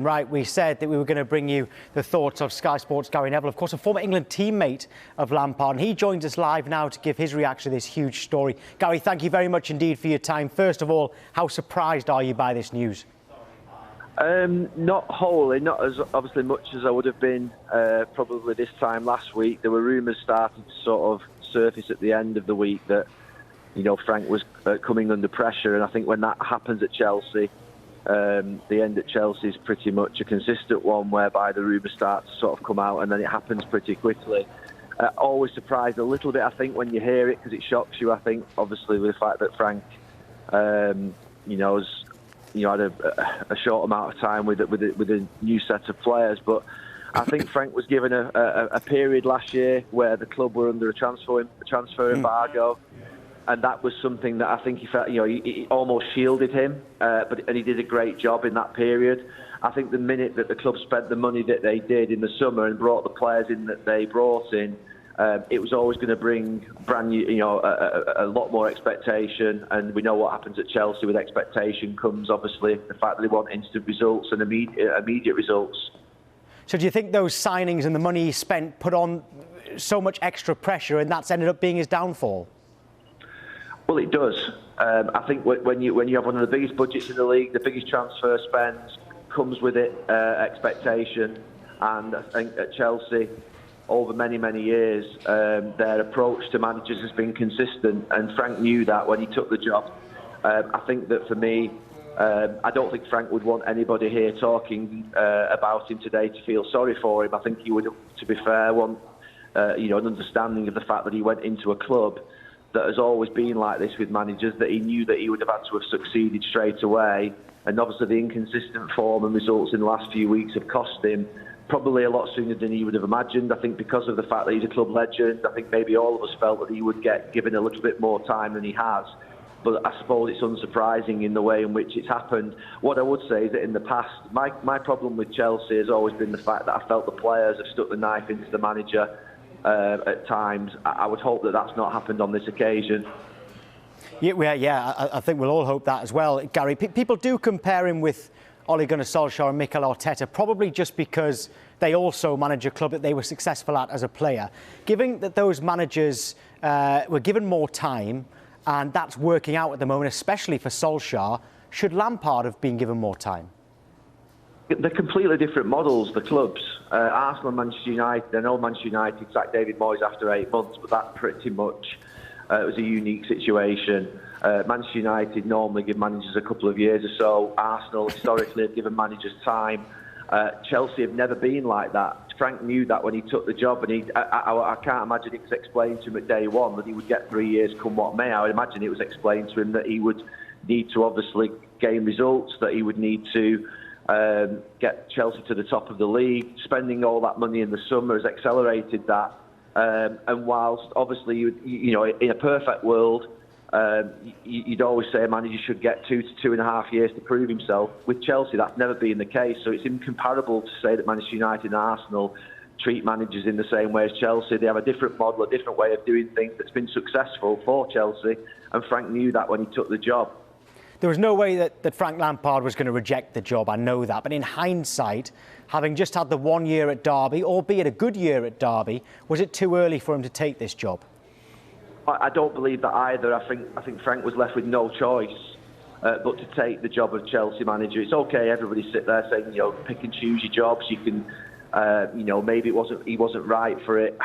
Right, we said that we were going to bring you the thoughts of Sky Sports' Gary Neville, of course, a former England teammate of Lampard, and he joins us live now to give his reaction to this huge story. Gary, thank you very much indeed for your time. First of all, how surprised are you by this news? Not wholly, not as obviously much as I would have been probably this time last week. There were rumours starting to sort of surface at the end of the week that, you know, Frank was coming under pressure, and I think when that happens at Chelsea, the end at Chelsea is pretty much a consistent one whereby the rumours start to sort of come out and then it happens pretty quickly. Always surprised a little bit, I think, when you hear it, because it shocks you, I think, obviously, with the fact that Frank, has had a short amount of time with a new set of players. But I think Frank was given a period last year where the club were under a transfer embargo. And that was something that I think he felt, he almost shielded him, and he did a great job in that period. I think the minute that the club spent the money that they did in the summer and brought the players in that they brought in, it was always going to bring brand new, a lot more expectation. And we know what happens at Chelsea with expectation comes, obviously, the fact that they want instant results and immediate results. So do you think those signings and the money he spent put on so much extra pressure, and that's ended up being his downfall? Well, it does. I think when you have one of the biggest budgets in the league, the biggest transfer spends, comes with it expectation. And I think at Chelsea, over many, many years, their approach to managers has been consistent. And Frank knew that when he took the job. I think that for me, I don't think Frank would want anybody here talking about him today to feel sorry for him. I think he would, to be fair, want an understanding of the fact that he went into a club that has always been like this with managers, that he knew that he would have had to have succeeded straight away. And obviously the inconsistent form and results in the last few weeks have cost him probably a lot sooner than he would have imagined. I think because of the fact that he's a club legend, I think maybe all of us felt that he would get given a little bit more time than he has. But I suppose it's unsurprising in the way in which it's happened. What I would say is that in the past, my problem with Chelsea has always been the fact that I felt the players have stuck the knife into the manager at times. I would hope that that's not happened on this occasion. I think we'll all hope that as well. Gary, people do compare him with Ole Gunnar Solskjaer and Mikel Arteta, probably just because they also manage a club that they were successful at as a player. Given that those managers were given more time, and that's working out at the moment, especially for Solskjaer, should Lampard have been given more time? They're completely different models, the clubs. Arsenal and Manchester United, I know Manchester United sacked David Moyes after 8 months, but that pretty much was a unique situation. Manchester United normally give managers a couple of years or so. Arsenal historically have given managers time. Chelsea have never been like that. Frank knew that when he took the job, and I can't imagine it was explained to him at day one that he would get 3 years come what may. I would imagine it was explained to him that he would need to obviously gain results, that he would need to get Chelsea to the top of the league. Spending all that money in the summer has accelerated that. And whilst obviously, in a perfect world, you'd always say a manager should get 2 to 2.5 years to prove himself. With Chelsea, that's never been the case. So it's incomparable to say that Manchester United and Arsenal treat managers in the same way as Chelsea. They have a different model, a different way of doing things that's been successful for Chelsea. And Frank knew that when he took the job. There was no way that Frank Lampard was going to reject the job, I know that. But in hindsight, having just had the 1 year at Derby, albeit a good year at Derby, was it too early for him to take this job? I don't believe that either. I think Frank was left with no choice but to take the job of Chelsea manager. It's okay, everybody sit there saying, pick and choose your jobs. You can, maybe he wasn't right for it.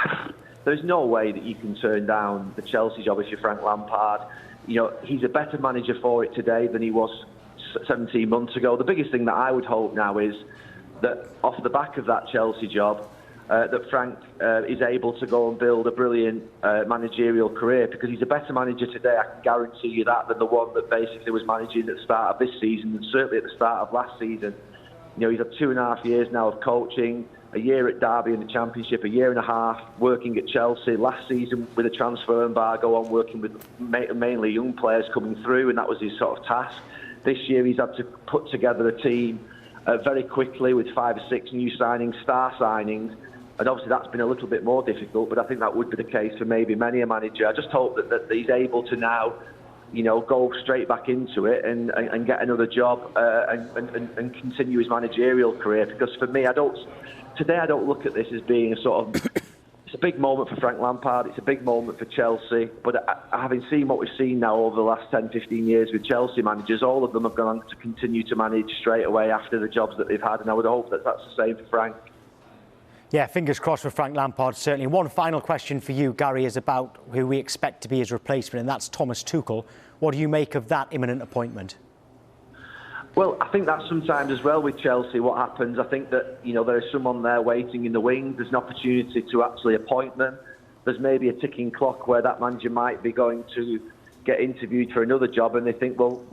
There's no way that you can turn down the Chelsea job if you're Frank Lampard. He's a better manager for it today than he was 17 months ago. The biggest thing that I would hope now is that off the back of that Chelsea job, that Frank is able to go and build a brilliant managerial career, because he's a better manager today, I can guarantee you that, than the one that basically was managing at the start of this season and certainly at the start of last season. He's had 2.5 years now of coaching, a year at Derby in the Championship, a year and a half working at Chelsea. Last season with a transfer embargo on, working with mainly young players coming through, and that was his sort of task. This year he's had to put together a team very quickly with 5 or 6 new signings, star signings, and obviously that's been a little bit more difficult, but I think that would be the case for maybe many a manager. I just hope that he's able to now go straight back into it and get another job and continue his managerial career. Because for me, I don't look at this as being a sort of... It's a big moment for Frank Lampard, it's a big moment for Chelsea, but having seen what we've seen now over the last 10, 15 years with Chelsea managers, all of them have gone on to continue to manage straight away after the jobs that they've had, and I would hope that that's the same for Frank. Yeah, fingers crossed for Frank Lampard, certainly. One final question for you, Gary, is about who we expect to be his replacement, and that's Thomas Tuchel. What do you make of that imminent appointment? Well, I think that sometimes as well with Chelsea, what happens, I think that, there is someone there waiting in the wings. There's an opportunity to actually appoint them. There's maybe a ticking clock where that manager might be going to get interviewed for another job, and they think, well,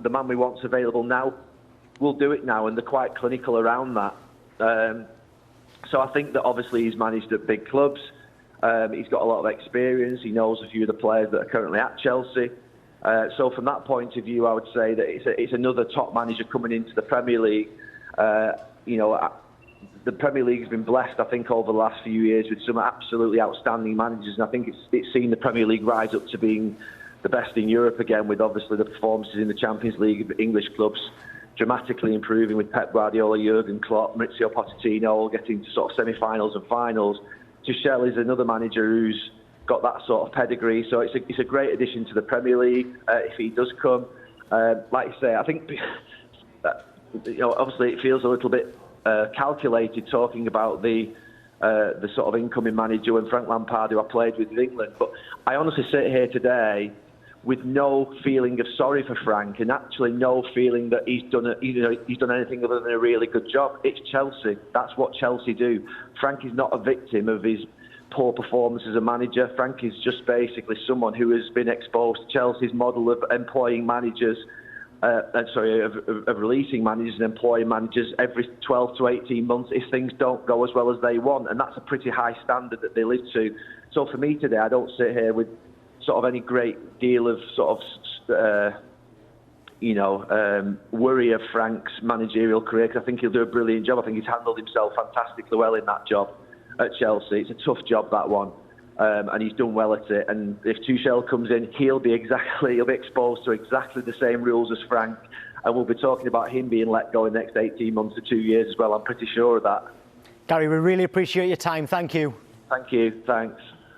the man we want's available now, we'll do it now, and they're quite clinical around that. So I think that obviously he's managed at big clubs. He's got a lot of experience. He knows a few of the players that are currently at Chelsea. So from that point of view, I would say that it's another top manager coming into the Premier League. The Premier League has been blessed, I think, over the last few years with some absolutely outstanding managers, and I think it's seen the Premier League rise up to being the best in Europe again, with obviously the performances in the Champions League of English clubs dramatically improving, with Pep Guardiola, Jurgen Klopp, Maurizio Pochettino all getting to sort of semi-finals and finals. Tuchel is another manager who's got that sort of pedigree, so it's a great addition to the Premier League if he does come. Like you say, I think obviously it feels a little bit calculated talking about the sort of incoming manager when Frank Lampard, who I played with in England, but I honestly sit here today with no feeling of sorry for Frank, and actually no feeling that he's done anything other than a really good job. It's Chelsea. That's what Chelsea do. Frank is not a victim of his poor performance as a manager. Frank is just basically someone who has been exposed to Chelsea's model of employing managers, of releasing managers and employing managers every 12 to 18 months if things don't go as well as they want, and that's a pretty high standard that they live to. So for me today, I don't sit here with sort of any great deal of worry of Frank's managerial career, because I think he'll do a brilliant job. I think he's handled himself fantastically well in that job at Chelsea. It's a tough job, that one, and he's done well at it. And if Tuchel comes in, he'll be exposed to exactly the same rules as Frank, and we'll be talking about him being let go in the next 18 months to 2 years as well. I'm pretty sure of that. Gary, we really appreciate your time. Thank you. Thank you. Thanks.